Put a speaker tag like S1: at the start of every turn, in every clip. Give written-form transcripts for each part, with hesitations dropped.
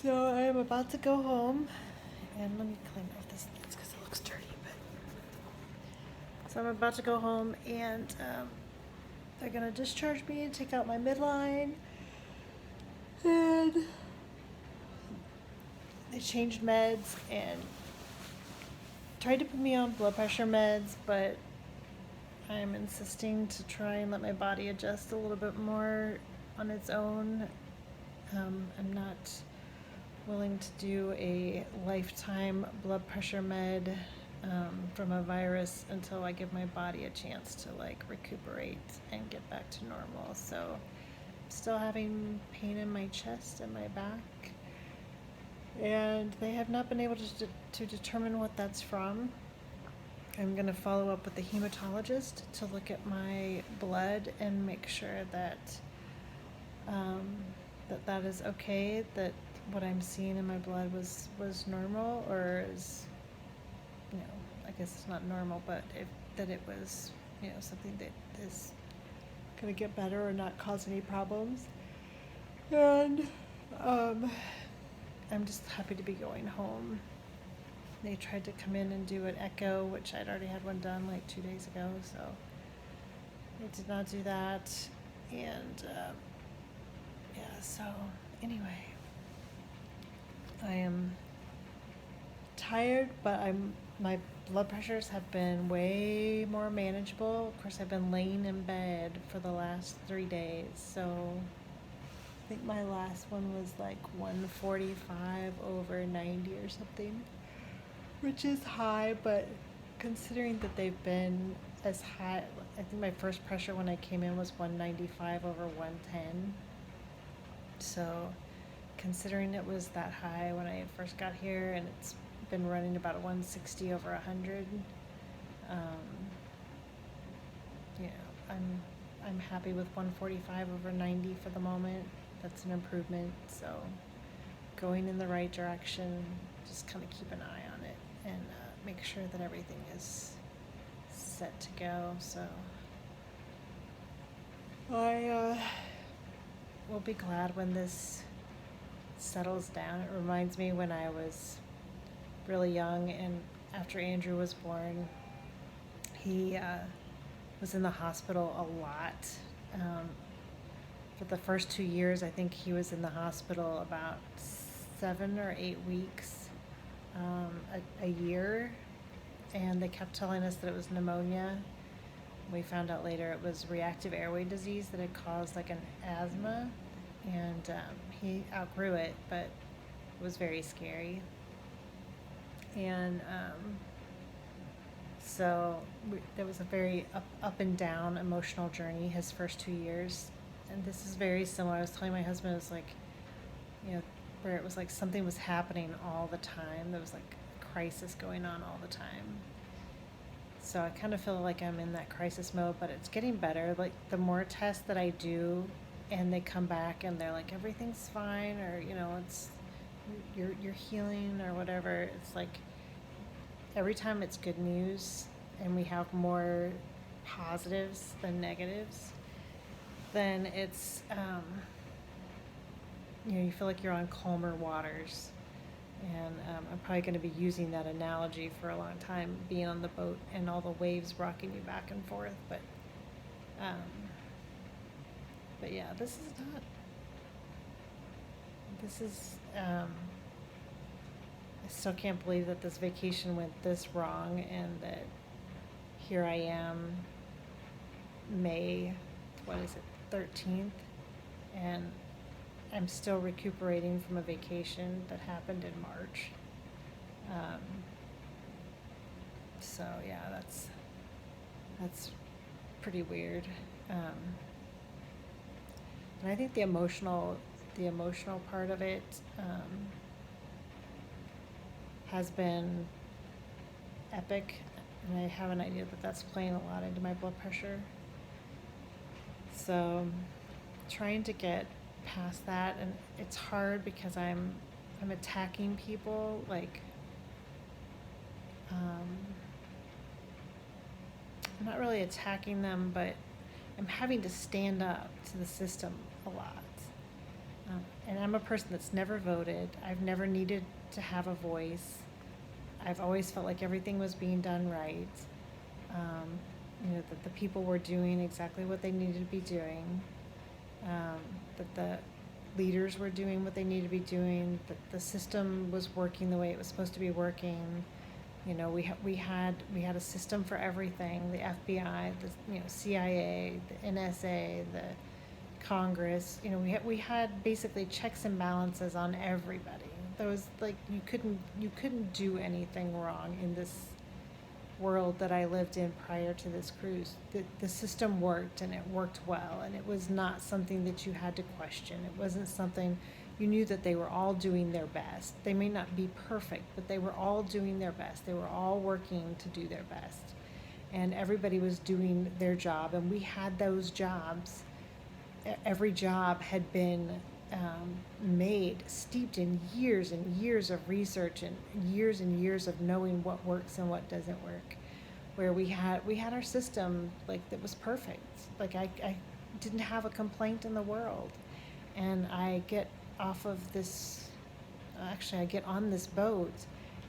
S1: So I am about to go home, and let me clean off this because it looks dirty. So I'm about to go home, and they're gonna discharge me and take out my midline, and they changed meds and tried to put me on blood pressure meds, but I'm insisting to try and let my body adjust a little bit more on its own. I'm not willing to do a lifetime blood pressure med from a virus until I give my body a chance to like recuperate and get back to normal. So I'm still having pain in my chest and my back, and they have not been able to determine what that's from. I'm going to follow up with the hematologist to look at my blood and make sure that that is okay, that what I'm seeing in my blood was normal, or is, I guess it's not normal, but that it was, something that is going to get better or not cause any problems. And I'm just happy to be going home. They tried to come in and do an echo, which I'd already had one done like 2 days ago, so they did not do that. And so anyway, I am tired, but my blood pressures have been way more manageable. Of course, I've been laying in bed for the last 3 days, so I think my last one was like 145 over 90 or something, which is high, but considering that they've been as high, I think my first pressure when I came in was 195 over 110. So considering it was that high when I first got here, and it's been running about 160 over 100, I'm happy with 145 over 90 for the moment. That's an improvement, so going in the right direction. Just kind of keep an eye on it and make sure that everything is set to go. So I will be glad when this settles down. It reminds me when I was really young, and after Andrew was born, he was in the hospital a lot. For the first 2 years, I think he was in the hospital about 7 or 8 weeks a year, and they kept telling us that it was pneumonia. We found out later it was reactive airway disease that had caused like an asthma, and he outgrew it, but it was very scary. And so there was a very up and down emotional journey his first 2 years, and this is very similar. I was telling my husband, it was like, where it was like something was happening all the time. There was like a crisis going on all the time. So I kind of feel like I'm in that crisis mode, but it's getting better. Like the more tests that I do, and they come back and they're like everything's fine, or it's you're healing or whatever. It's like every time it's good news, and we have more positives than negatives, then it's you feel like you're on calmer waters. And I'm probably going to be using that analogy for a long time, being on the boat and all the waves rocking you back and forth. But yeah, this is I still can't believe that this vacation went this wrong, and that here I am, May, 13th, and I'm still recuperating from a vacation that happened in March. So yeah, that's pretty weird. And I think the emotional part of it has been epic, and I have an idea that that's playing a lot into my blood pressure. So trying to get past that, and it's hard because I'm attacking people, like I'm not really attacking them, but I'm having to stand up to the system a lot. and I'm a person that's never voted. I've never needed to have a voice. I've always felt like everything was being done right. That the people were doing exactly what they needed to be doing. That the leaders were doing what they needed to be doing. That the system was working the way it was supposed to be working. We had a system for everything: the FBI, the CIA, the NSA, the Congress. We had basically checks and balances on everybody. There was like you couldn't do anything wrong in this world that I lived in prior to this cruise. The system worked, and it worked well, and it was not something that you had to question. It wasn't something you knew that they were all doing their best. They may not be perfect, but they were all doing their best. They were all working to do their best. And everybody was doing their job, and we had those jobs. Every job had been made, steeped in years and years of research and years of knowing what works and what doesn't work. Where we had our system like that was perfect. Like I didn't have a complaint in the world. And I get off of this, actually I get on this boat,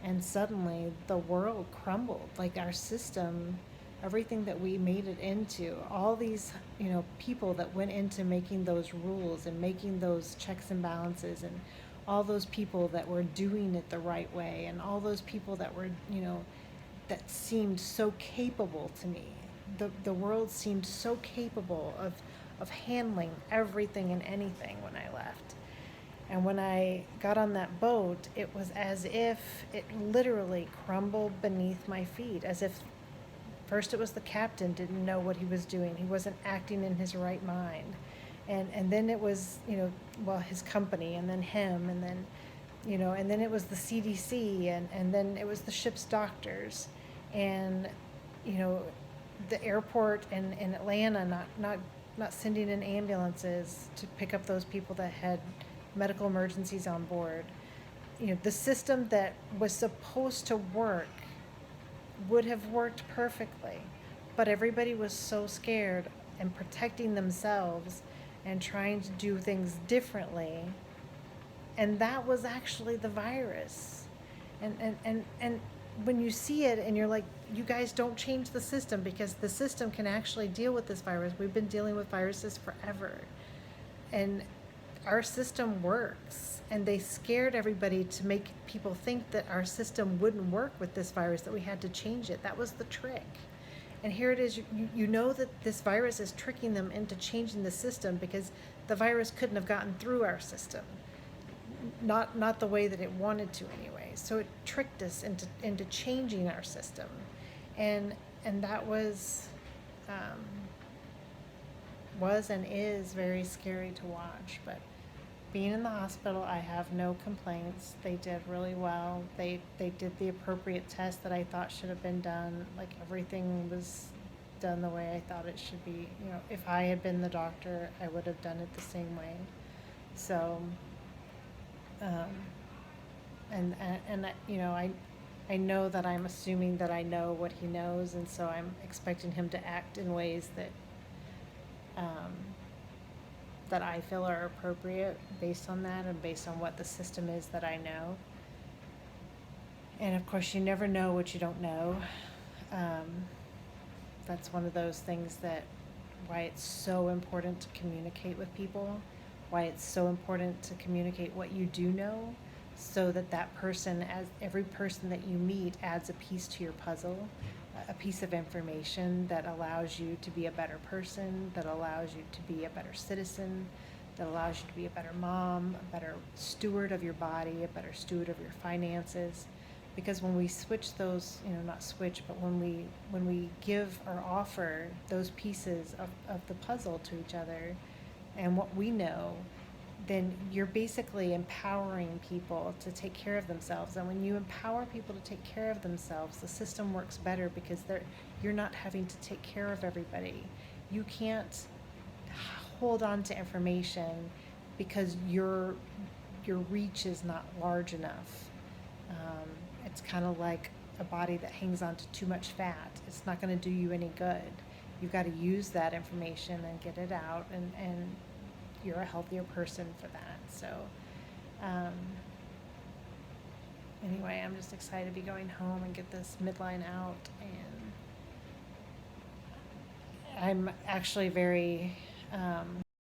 S1: and suddenly the world crumbled. Like our system, everything that we made it into, all these people that went into making those rules and making those checks and balances, and all those people that were doing it the right way, and all those people that were that seemed so capable to me. The world seemed so capable of handling everything and anything when I left. And when I got on that boat, it was as if it literally crumbled beneath my feet, as if first it was the captain didn't know what he was doing. He wasn't acting in his right mind. And then it was, his company, and then him, and then, and then it was the CDC, and then it was the ship's doctors, and, the airport in Atlanta not sending in ambulances to pick up those people that had medical emergencies on board. The system that was supposed to work would have worked perfectly, but everybody was so scared and protecting themselves and trying to do things differently. And that was actually the virus. And when you see it and you're like, you guys don't change the system, because the system can actually deal with this virus. We've been dealing with viruses forever. And our system works. And they scared everybody to make people think that our system wouldn't work with this virus, that we had to change it. That was the trick. And here it is, you know that this virus is tricking them into changing the system, because the virus couldn't have gotten through our system. Not the way that it wanted to anyway. So it tricked us into changing our system. And that was and is very scary to watch. But being in the hospital, I have no complaints. They did really well. They did the appropriate test that I thought should have been done. Like everything was done the way I thought it should be. If I had been the doctor, I would have done it the same way. So, I know that I'm assuming that I know what he knows, and so I'm expecting him to act in ways that that I feel are appropriate based on that and based on what the system is that I know. And of course, you never know what you don't know. That's one of those things that why it's so important to communicate with people, why it's so important to communicate what you do know, so that person, as every person that you meet, adds a piece to your puzzle, a piece of information that allows you to be a better person, that allows you to be a better citizen, that allows you to be a better mom, a better steward of your body, a better steward of your finances. Because when we switch those, not switch, but when we give or offer those pieces of the puzzle to each other and what we know, then you're basically empowering people to take care of themselves. And when you empower people to take care of themselves, the system works better, because you're not having to take care of everybody. You can't hold on to information because your reach is not large enough. It's kind of like a body that hangs on to too much fat. It's not going to do you any good. You've got to use that information and get it out, and you're a healthier person for that. So, anyway, I'm just excited to be going home and get this midline out, and I'm actually very